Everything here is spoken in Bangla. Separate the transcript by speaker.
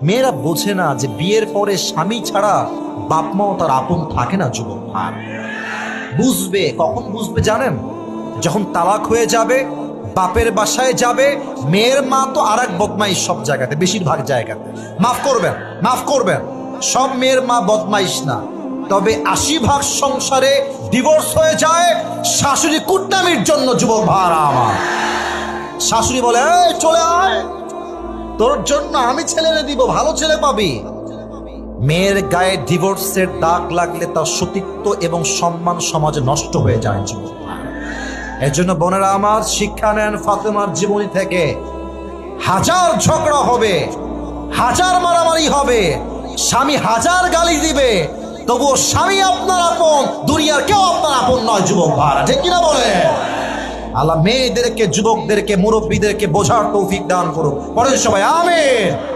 Speaker 1: মেয়েরা বোঝে না যে বিয়ের পরে স্বামী ছাড়া বাপ মাও তার আপন থাকে না যুবক। আর বুঝবে কখন বুঝবে জানেন? যখন তালাক হয়ে যাবে, বাপের বাসায় যাবে, মেয়ের মা তো আর এক বদমাইশ সব জায়গাতে, বেশিরভাগ জায়গাতে। মাফ করবেন, মাফ করবেন, সব মেয়ের মা বদমাইশ না, তবে 80% সংসারে ডিভোর্স হয়ে যায় শাশুড়ি কুটনামির জন্য। যুবক ভাড়া আমার, শাশুড়ি বলে এই চলে আয়, তোর জন্য আমি ছেলে এনে দিব, ভালো ছেলে পাবি। মেয়ের গায়ে ডিভোর্সের দাগ লাগলে তার সতীত্ব এবং সম্মান সমাজে নষ্ট হয়ে যায় যুবক। এর জন্য বোনেরা আমার, শিক্ষা নেন ফাতেমার জীবনী থেকে। হাজার ঝগড়া হবে, হাজার মারামারি হবে, স্বামী হাজার গালি দিবে, তবুও স্বামী আপনার আপন, দুনিয়ার কেউ আপনার আপন নয় যুবক ভাড়া, ঠিক কিনা বলে? আল্লাহ মেয়েদেরকে, যুবকদেরকে, মুরব্বীদেরকে বোঝার তৌফিক দান করুক। পরে সবাই আমিন।